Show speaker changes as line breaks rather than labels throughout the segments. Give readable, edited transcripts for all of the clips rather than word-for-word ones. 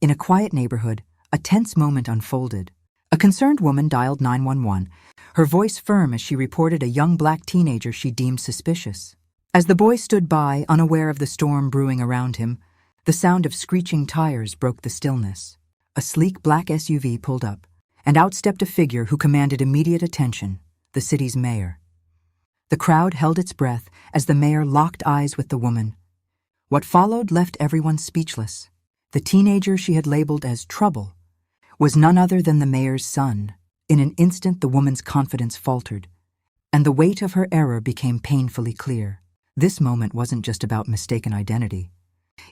In a quiet neighborhood, a tense moment unfolded. A concerned woman dialed 911, her voice firm as she reported a young black teenager she deemed suspicious. As the boy stood by, unaware of the storm brewing around him, the sound of screeching tires broke the stillness. A sleek black SUV pulled up, and out stepped a figure who commanded immediate attention, the city's mayor. The crowd held its breath as the mayor locked eyes with the woman. What followed left everyone speechless. The teenager she had labeled as trouble was none other than the mayor's son. In an instant, the woman's confidence faltered, and the weight of her error became painfully clear. This moment wasn't just about mistaken identity.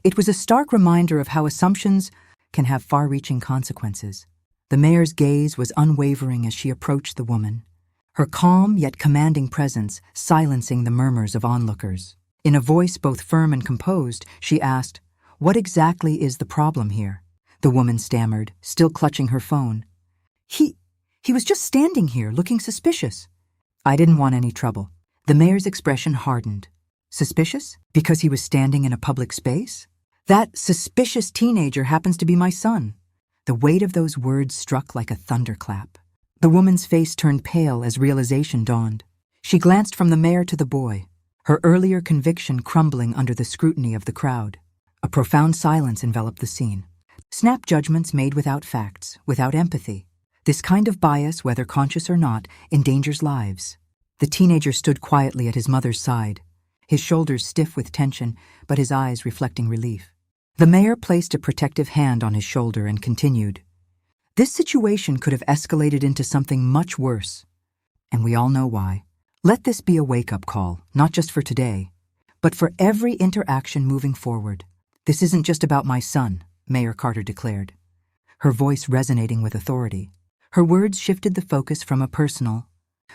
It was a stark reminder of how assumptions can have far-reaching consequences. The mayor's gaze was unwavering as she approached the woman, her calm yet commanding presence silencing the murmurs of onlookers. In a voice both firm and composed, she asked, "What exactly is the problem here?" The woman stammered, still clutching her phone. He was just standing here, looking suspicious." "I didn't want any trouble." The mayor's expression hardened. "Suspicious? Because he was standing in a public space? That suspicious teenager happens to be my son." The weight of those words struck like a thunderclap. The woman's face turned pale as realization dawned. She glanced from the mayor to the boy, her earlier conviction crumbling under the scrutiny of the crowd. A profound silence enveloped the scene. Snap judgments made without facts, without empathy. This kind of bias, whether conscious or not, endangers lives. The teenager stood quietly at his mother's side, his shoulders stiff with tension, but his eyes reflecting relief. The mayor placed a protective hand on his shoulder and continued, "This situation could have escalated into something much worse, and we all know why. Let this be a wake-up call, not just for today, but for every interaction moving forward. This isn't just about my son," Mayor Carter declared, her voice resonating with authority. Her words shifted the focus from a personal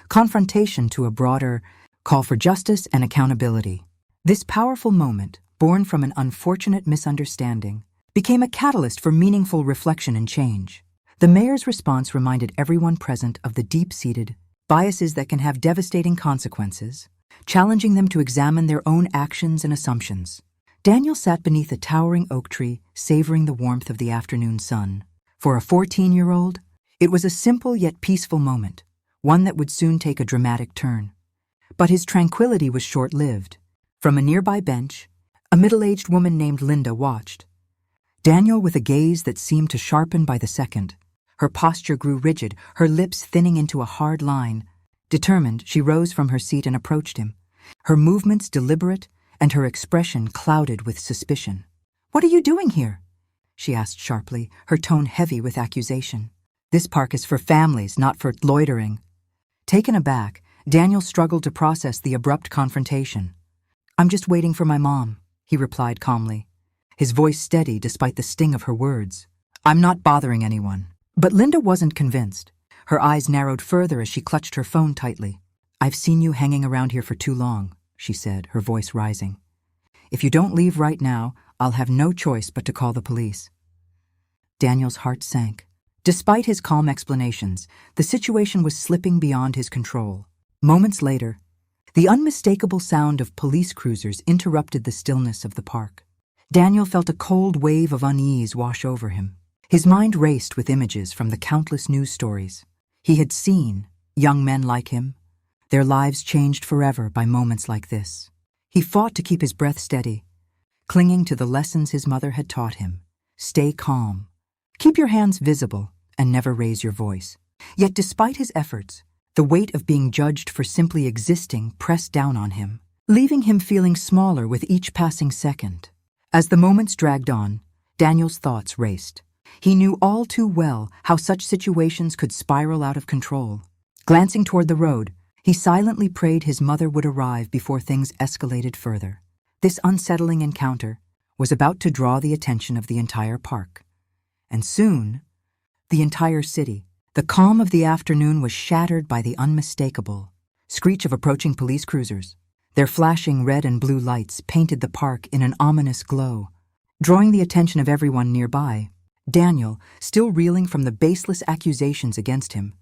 confrontation to a broader call for justice and accountability. This powerful moment, born from an unfortunate misunderstanding, became a catalyst for meaningful reflection and change. The mayor's response reminded everyone present of the deep-seated biases that can have devastating consequences, challenging them to examine their own actions and assumptions. Daniel sat beneath a towering oak tree, savoring the warmth of the afternoon sun. For a 14-year-old, it was a simple yet peaceful moment, one that would soon take a dramatic turn. But his tranquility was short-lived. From a nearby bench, a middle-aged woman named Linda watched. Daniel with a gaze that seemed to sharpen by the second. Her posture grew rigid, her lips thinning into a hard line. Determined, she rose from her seat and approached him, her movements deliberate and her expression clouded with suspicion. "What are you doing here?" she asked sharply, her tone heavy with accusation. "This park is for families, not for loitering." Taken aback, Daniel struggled to process the abrupt confrontation. "I'm just waiting for my mom," he replied calmly, his voice steady despite the sting of her words. "I'm not bothering anyone." But Linda wasn't convinced. Her eyes narrowed further as she clutched her phone tightly. "I've seen you hanging around here for too long," she said, her voice rising. "If you don't leave right now, I'll have no choice but to call the police." Daniel's heart sank. Despite his calm explanations, the situation was slipping beyond his control. Moments later, the unmistakable sound of police cruisers interrupted the stillness of the park. Daniel felt a cold wave of unease wash over him. His mind raced with images from the countless news stories he had seen, young men like him, their lives changed forever by moments like this. He fought to keep his breath steady, clinging to the lessons his mother had taught him. Stay calm. Keep your hands visible and never raise your voice. Yet despite his efforts, the weight of being judged for simply existing pressed down on him, leaving him feeling smaller with each passing second. As the moments dragged on, Daniel's thoughts raced. He knew all too well how such situations could spiral out of control. Glancing toward the road, he silently prayed his mother would arrive before things escalated further. This unsettling encounter was about to draw the attention of the entire park. And soon, the entire city. The calm of the afternoon was shattered by the unmistakable screech of approaching police cruisers. Their flashing red and blue lights painted the park in an ominous glow. Drawing the attention of everyone nearby, Daniel, still reeling from the baseless accusations against him,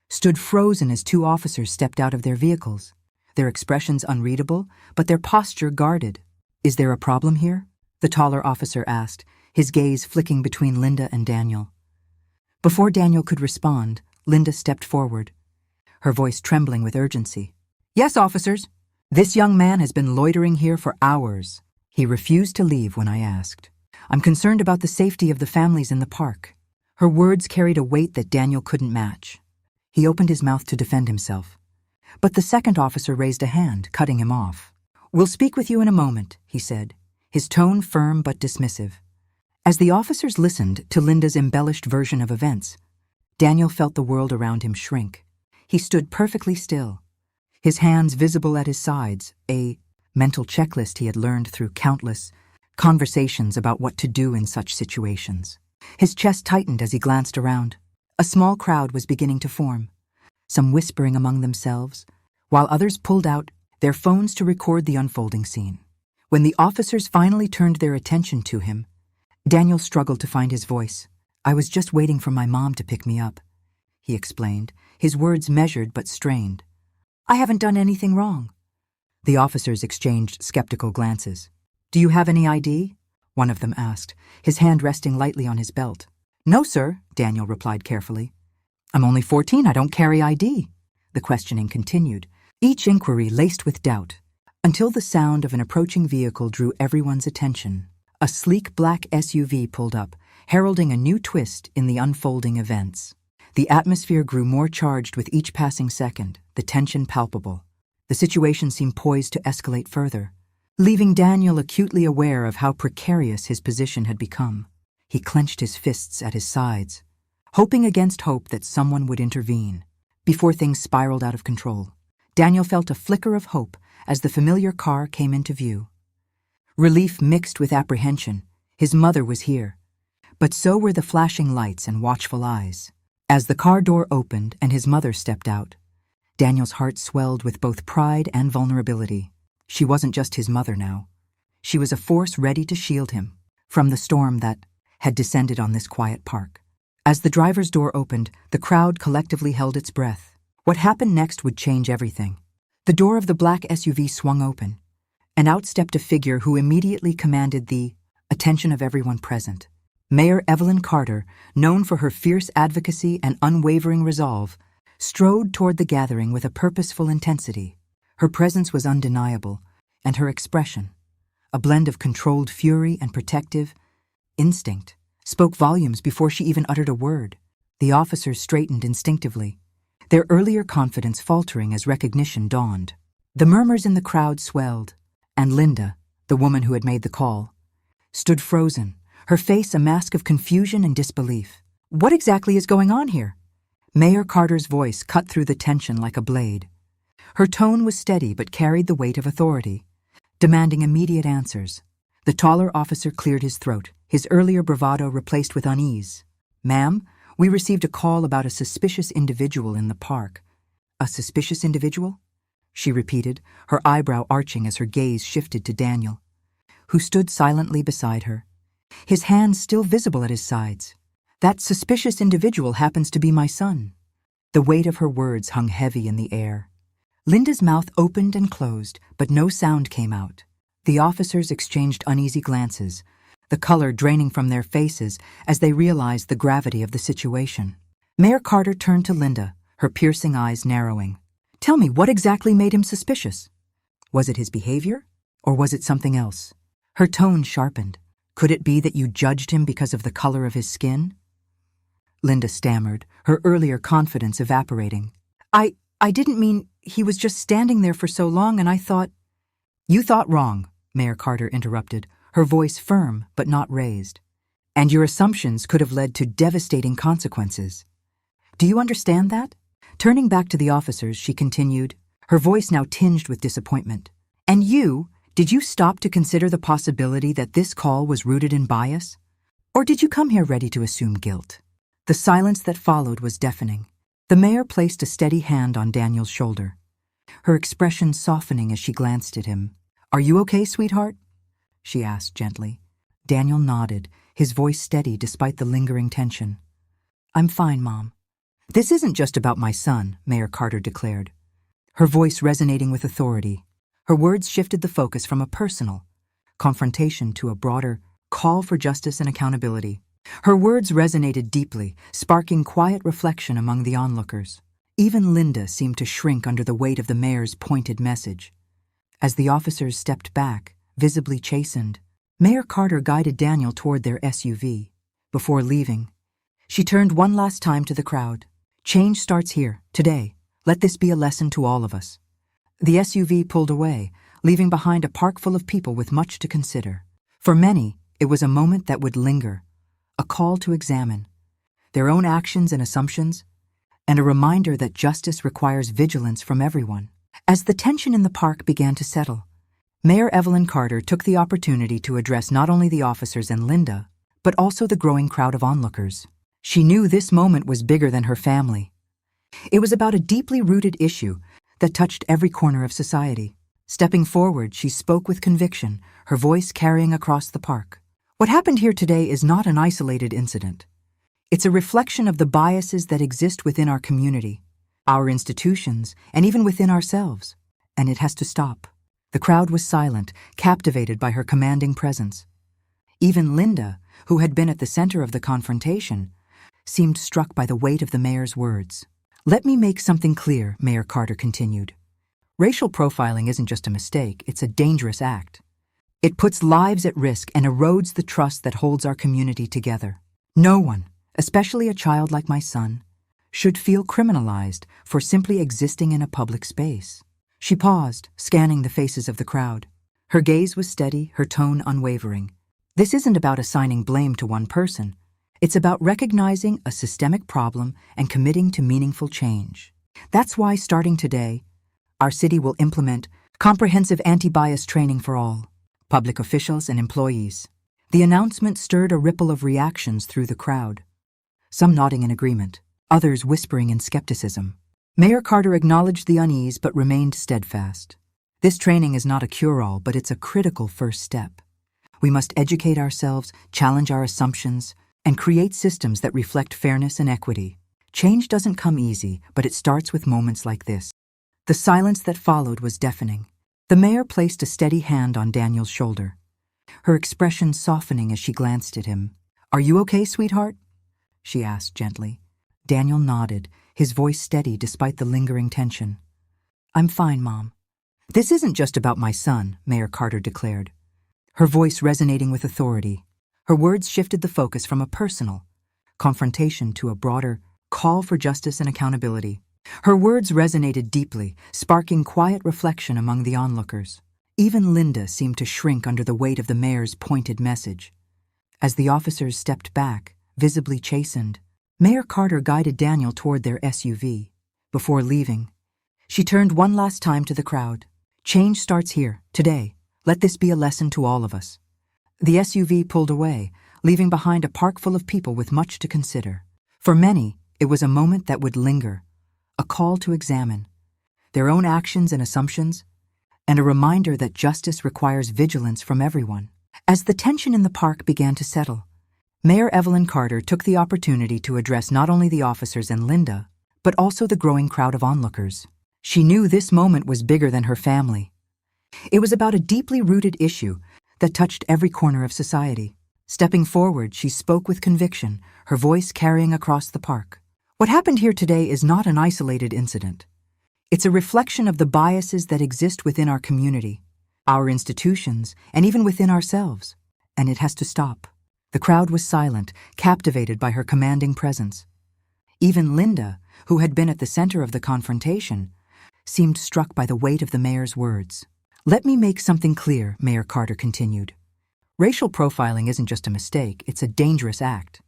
stood frozen as two officers stepped out of their vehicles, their expressions unreadable, but their posture guarded. "Is there a problem here?" the taller officer asked, his gaze flicking between Linda and Daniel. Before Daniel could respond, Linda stepped forward, her voice trembling with urgency. "Yes, officers. This young man has been loitering here for hours. He refused to leave when I asked. I'm concerned about the safety of the families in the park." Her words carried a weight that Daniel couldn't match. He opened his mouth to defend himself. But the second officer raised a hand, cutting him off. "We'll speak with you in a moment," he said, his tone firm but dismissive. As the officers listened to Linda's embellished version of events, Daniel felt the world around him shrink. He stood perfectly still, his hands visible at his sides, a mental checklist he had learned through countless conversations about what to do in such situations. His chest tightened as he glanced around. A small crowd was beginning to form, some whispering among themselves, while others pulled out their phones to record the unfolding scene. When the officers finally turned their attention to him, Daniel struggled to find his voice. "I was just waiting for my mom to pick me up," he explained, his words measured but strained. "I haven't done anything wrong." The officers exchanged skeptical glances. "Do you have any ID?" one of them asked, his hand resting lightly on his belt. "No, sir," Daniel replied carefully. "I'm only 14, I don't carry ID." The questioning continued, each inquiry laced with doubt, until the sound of an approaching vehicle drew everyone's attention. A sleek black SUV pulled up, heralding a new twist in the unfolding events. The atmosphere grew more charged with each passing second, the tension palpable. The situation seemed poised to escalate further, leaving Daniel acutely aware of how precarious his position had become. He clenched his fists at his sides, hoping against hope that someone would intervene. Before things spiraled out of control, Daniel felt a flicker of hope as the familiar car came into view. Relief mixed with apprehension. His mother was here, but so were the flashing lights and watchful eyes. As the car door opened and his mother stepped out, Daniel's heart swelled with both pride and vulnerability. She wasn't just his mother now. She was a force ready to shield him from the storm that had descended on this quiet park. As the driver's door opened, the crowd collectively held its breath. What happened next would change everything. The door of the black SUV swung open, and out stepped a figure who immediately commanded the attention of everyone present. Mayor Evelyn Carter, known for her fierce advocacy and unwavering resolve, strode toward the gathering with a purposeful intensity. Her presence was undeniable, and her expression, a blend of controlled fury and protective instinct, spoke volumes before she even uttered a word. The officers straightened instinctively, their earlier confidence faltering as recognition dawned. The murmurs in the crowd swelled, and Linda, the woman who had made the call, stood frozen, her face a mask of confusion and disbelief. "What exactly is going on here?" Mayor Carter's voice cut through the tension like a blade. Her tone was steady but carried the weight of authority, demanding immediate answers. The taller officer cleared his throat, his earlier bravado replaced with unease. "Ma'am, we received a call about a suspicious individual in the park." "A suspicious individual?" she repeated, her eyebrow arching as her gaze shifted to Daniel, who stood silently beside her, his hands still visible at his sides. "That suspicious individual happens to be my son." The weight of her words hung heavy in the air. Linda's mouth opened and closed, but no sound came out. The officers exchanged uneasy glances, the color draining from their faces as they realized the gravity of the situation. Mayor Carter turned to Linda, her piercing eyes narrowing. "Tell me, what exactly made him suspicious? Was it his behavior, or was it something else?" Her tone sharpened. "Could it be that you judged him because of the color of his skin?" Linda stammered, her earlier confidence evaporating. I didn't mean, he was just standing there for so long and I thought—" "You thought wrong," Mayor Carter interrupted, her voice firm but not raised. "And your assumptions could have led to devastating consequences. Do you understand that?" Turning back to the officers, she continued, her voice now tinged with disappointment. "And did you stop to consider the possibility that this call was rooted in bias? Or did you come here ready to assume guilt?" The silence that followed was deafening. The mayor placed a steady hand on Daniel's shoulder, her expression softening as she glanced at him. "Are you okay, sweetheart?" she asked gently. Daniel nodded, his voice steady despite the lingering tension. "I'm fine, Mom." "This isn't just about my son," Mayor Carter declared, her voice resonating with authority. Her words shifted the focus from a personal confrontation to a broader call for justice and accountability. Her words resonated deeply, sparking quiet reflection among the onlookers. Even Linda seemed to shrink under the weight of the mayor's pointed message. As the officers stepped back, visibly chastened, Mayor Carter guided Daniel toward their SUV. Before leaving, she turned one last time to the crowd. Change starts here, today. Let this be a lesson to all of us. The SUV pulled away, leaving behind a park full of people with much to consider. For many, it was a moment that would linger, a call to examine their own actions and assumptions, and a reminder that justice requires vigilance from everyone. As the tension in the park began to settle, Mayor Evelyn Carter took the opportunity to address not only the officers and Linda, but also the growing crowd of onlookers. She knew this moment was bigger than her family. It was about a deeply rooted issue that touched every corner of society. Stepping forward, she spoke with conviction, her voice carrying across the park. What happened here today is not an isolated incident. It's a reflection of the biases that exist within our community, our institutions, and even within ourselves. And it has to stop. The crowd was silent, captivated by her commanding presence. Even Linda, who had been at the center of the confrontation, seemed struck by the weight of the mayor's words. Let me make something clear, Mayor Carter continued. Racial profiling isn't just a mistake, it's a dangerous act. It puts lives at risk and erodes the trust that holds our community together. No one, especially a child like my son, should feel criminalized for simply existing in a public space. She paused, scanning the faces of the crowd. Her gaze was steady, her tone unwavering. This isn't about assigning blame to one person. It's about recognizing a systemic problem and committing to meaningful change. That's why, starting today, our city will implement comprehensive anti-bias training for all, public officials and employees. The announcement stirred a ripple of reactions through the crowd, some nodding in agreement, others whispering in skepticism. Mayor Carter acknowledged the unease but remained steadfast. This training is not a cure-all, but it's a critical first step. We must educate ourselves, challenge our assumptions, and create systems that reflect fairness and equity. Change doesn't come easy, but it starts with moments like this. The silence that followed was deafening. The mayor placed a steady hand on Daniel's shoulder, her expression softening as she glanced at him. "Are you okay, sweetheart?" she asked gently. Daniel nodded, his voice steady despite the lingering tension. "I'm fine, Mom." "This isn't just about my son," Mayor Carter declared, her voice resonating with authority. Her words shifted the focus from a personal confrontation to a broader call for justice and accountability. Her words resonated deeply, sparking quiet reflection among the onlookers. Even Linda seemed to shrink under the weight of the mayor's pointed message. As the officers stepped back, visibly chastened, Mayor Carter guided Daniel toward their SUV. Before leaving, she turned one last time to the crowd. Change starts here, today. Let this be a lesson to all of us. The SUV pulled away, leaving behind a park full of people with much to consider. For many, it was a moment that would linger, a call to examine their own actions and assumptions, and a reminder that justice requires vigilance from everyone. As the tension in the park began to settle, Mayor Evelyn Carter took the opportunity to address not only the officers and Linda, but also the growing crowd of onlookers. She knew this moment was bigger than her family. It was about a deeply rooted issue that touched every corner of society. Stepping forward, she spoke with conviction, her voice carrying across the park. What happened here today is not an isolated incident. It's a reflection of the biases that exist within our community, our institutions, and even within ourselves. And it has to stop. The crowd was silent, captivated by her commanding presence. Even Linda, who had been at the center of the confrontation, seemed struck by the weight of the mayor's words. Let me make something clear, Mayor Carter continued. Racial profiling isn't just a mistake, it's a dangerous act.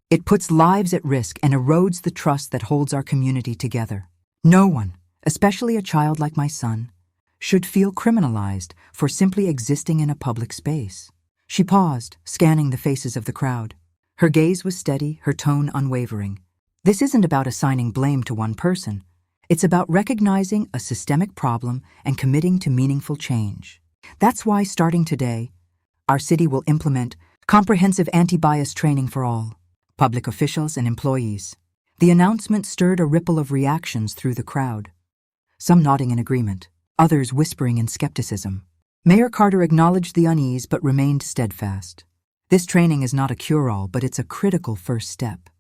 It puts lives at risk and erodes the trust that holds our community together. No one, especially a child like my son, should feel criminalized for simply existing in a public space. She paused, scanning the faces of the crowd. Her gaze was steady, her tone unwavering. This isn't about assigning blame to one person. It's about recognizing a systemic problem and committing to meaningful change. That's why, starting today, our city will implement comprehensive anti-bias training for all, public officials and employees. The announcement stirred a ripple of reactions through the crowd, some nodding in agreement, others whispering in skepticism. Mayor Carter acknowledged the unease but remained steadfast. This training is not a cure-all, but it's a critical first step.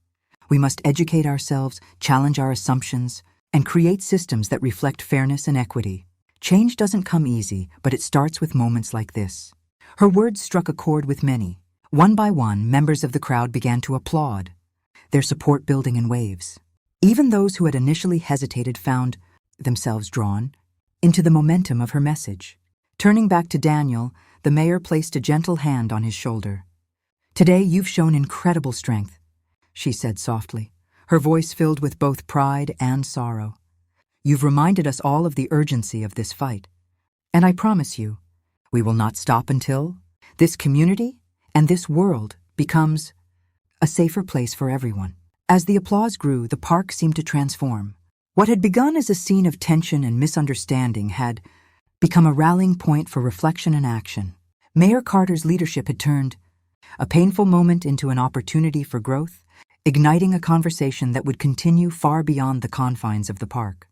We must educate ourselves, challenge our assumptions, and create systems that reflect fairness and equity. Change doesn't come easy, but it starts with moments like this. Her words struck a chord with many. One by one, members of the crowd began to applaud, their support building in waves. Even those who had initially hesitated found themselves drawn into the momentum of her message. Turning back to Daniel, the mayor placed a gentle hand on his shoulder. "Today you've shown incredible strength," she said softly, her voice filled with both pride and sorrow. "You've reminded us all of the urgency of this fight. And I promise you, we will not stop until this community and this world becomes a safer place for everyone." As the applause grew, the park seemed to transform. What had begun as a scene of tension and misunderstanding had become a rallying point for reflection and action. Mayor Carter's leadership had turned a painful moment into an opportunity for growth, igniting a conversation that would continue far beyond the confines of the park.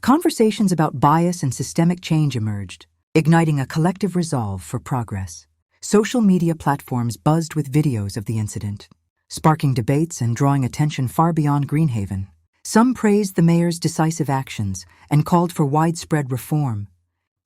Conversations about bias and systemic change emerged, igniting a collective resolve for progress. Social media platforms buzzed with videos of the incident, sparking debates and drawing attention far beyond Greenhaven. Some praised the mayor's decisive actions and called for widespread reform,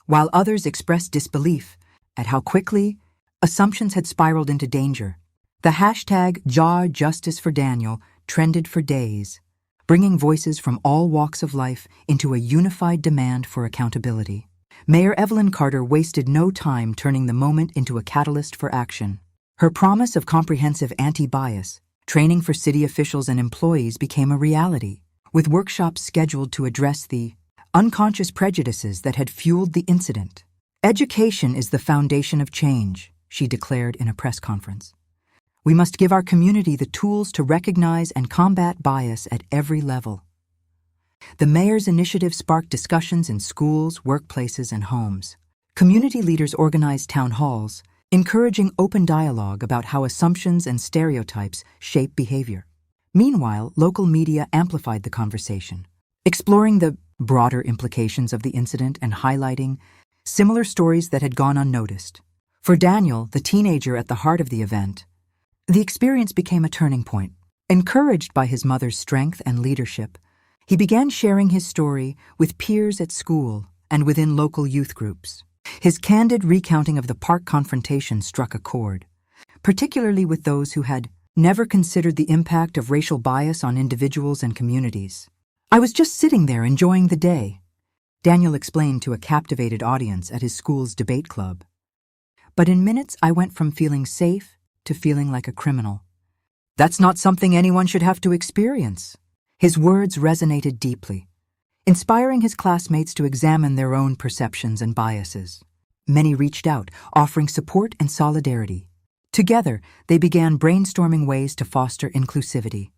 while others expressed disbelief at how quickly assumptions had spiraled into danger. The hashtag #JustIceForDaniel trended for days, bringing voices from all walks of life into a unified demand for accountability. Mayor Evelyn Carter wasted no time turning the moment into a catalyst for action. Her promise of comprehensive anti-bias training for city officials and employees became a reality, with workshops scheduled to address the unconscious prejudices that had fueled the incident. "Education is the foundation of change," she declared in a press conference. "We must give our community the tools to recognize and combat bias at every level." The mayor's initiative sparked discussions in schools, workplaces, and homes. Community leaders organized town halls, encouraging open dialogue about how assumptions and stereotypes shape behavior. Meanwhile, local media amplified the conversation, exploring the broader implications of the incident and highlighting similar stories that had gone unnoticed. For Daniel, the teenager at the heart of the event, the experience became a turning point. Encouraged by his mother's strength and leadership, he began sharing his story with peers at school and within local youth groups. His candid recounting of the park confrontation struck a chord, particularly with those who had never considered the impact of racial bias on individuals and communities. "I was just sitting there enjoying the day," Daniel explained to a captivated audience at his school's debate club. "But in minutes I went from feeling safe to feeling like a criminal. That's not something anyone should have to experience." His words resonated deeply, inspiring his classmates to examine their own perceptions and biases. Many reached out, offering support and solidarity. Together, they began brainstorming ways to foster inclusivity,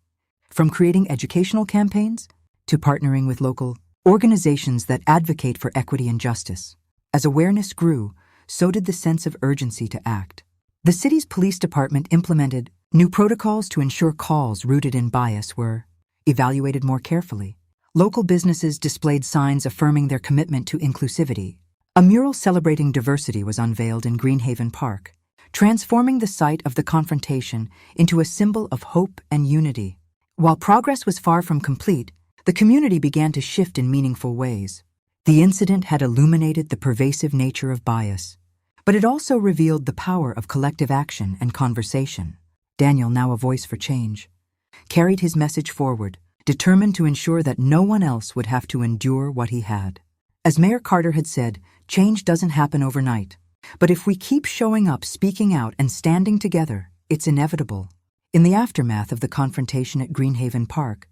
from creating educational campaigns to partnering with local organizations that advocate for equity and justice. As awareness grew, so did the sense of urgency to act. The city's police department implemented new protocols to ensure calls rooted in bias were evaluated more carefully. Local businesses displayed signs affirming their commitment to inclusivity. A mural celebrating diversity was unveiled in Greenhaven Park, transforming the site of the confrontation into a symbol of hope and unity. While progress was far from complete, the community began to shift in meaningful ways. The incident had illuminated the pervasive nature of bias, but it also revealed the power of collective action and conversation. Daniel, now a voice for change, carried his message forward, determined to ensure that no one else would have to endure what he had. As Mayor Carter had said, change doesn't happen overnight. But if we keep showing up, speaking out, and standing together, it's inevitable. In the aftermath of the confrontation at Greenhaven Park,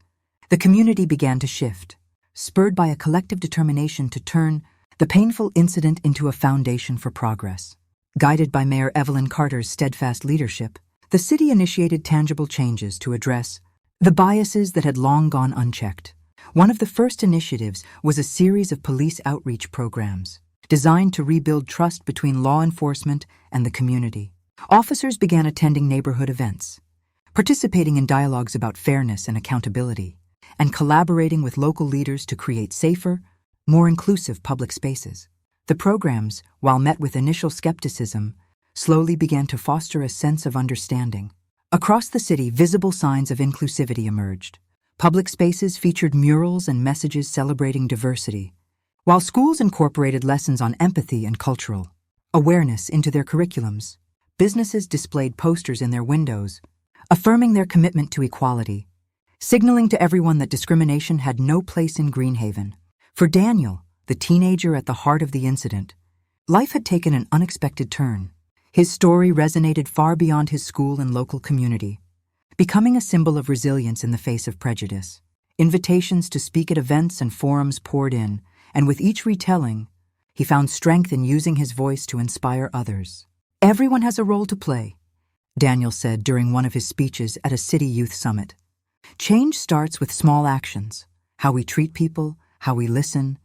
the community began to shift, spurred by a collective determination to turn the painful incident into a foundation for progress. Guided by Mayor Evelyn Carter's steadfast leadership, the city initiated tangible changes to address the biases that had long gone unchecked. One of the first initiatives was a series of police outreach programs designed to rebuild trust between law enforcement and the community. Officers began attending neighborhood events, participating in dialogues about fairness and accountability, and collaborating with local leaders to create safer, more inclusive public spaces. The programs, while met with initial skepticism, slowly began to foster a sense of understanding. Across the city, visible signs of inclusivity emerged. Public spaces featured murals and messages celebrating diversity, while schools incorporated lessons on empathy and cultural awareness into their curriculums. Businesses displayed posters in their windows, affirming their commitment to equality, signaling to everyone that discrimination had no place in Greenhaven. For Daniel, the teenager at the heart of the incident, life had taken an unexpected turn. His story resonated far beyond his school and local community, becoming a symbol of resilience in the face of prejudice. Invitations to speak at events and forums poured in, and with each retelling, he found strength in using his voice to inspire others. "Everyone has a role to play," Daniel said during one of his speeches at a city youth summit. "Change starts with small actions, how we treat people, how we listen,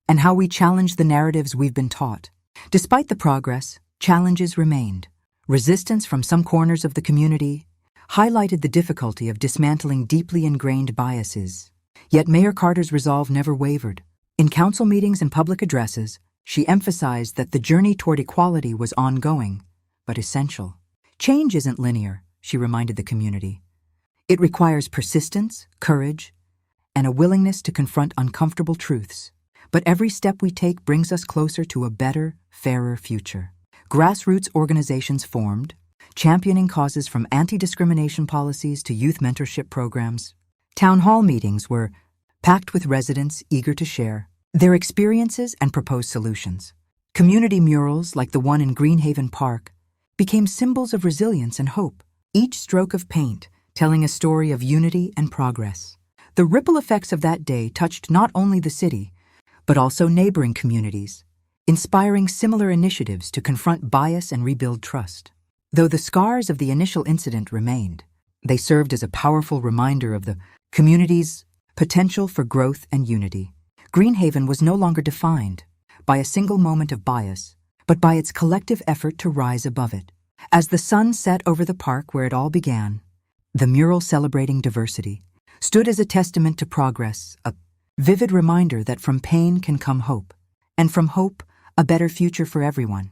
and how we challenge the narratives we've been taught." Despite the progress, challenges remained. Resistance from some corners of the community highlighted the difficulty of dismantling deeply ingrained biases. Yet Mayor Carter's resolve never wavered. In council meetings and public addresses, she emphasized that the journey toward equality was ongoing, but essential. "Change isn't linear," she reminded the community. "It requires persistence, courage, and a willingness to confront uncomfortable truths. But every step we take brings us closer to a better, fairer future." Grassroots organizations formed, championing causes from anti-discrimination policies to youth mentorship programs. Town hall meetings were packed with residents eager to share their experiences and propose solutions. Community murals, like the one in Greenhaven Park, became symbols of resilience and hope, each stroke of paint telling a story of unity and progress. The ripple effects of that day touched not only the city, but also neighboring communities, inspiring similar initiatives to confront bias and rebuild trust. Though the scars of the initial incident remained, they served as a powerful reminder of the community's potential for growth and unity. Greenhaven was no longer defined by a single moment of bias, but by its collective effort to rise above it. As the sun set over the park where it all began, the mural celebrating diversity stood as a testament to progress, a vivid reminder that from pain can come hope, and from hope, a better future for everyone.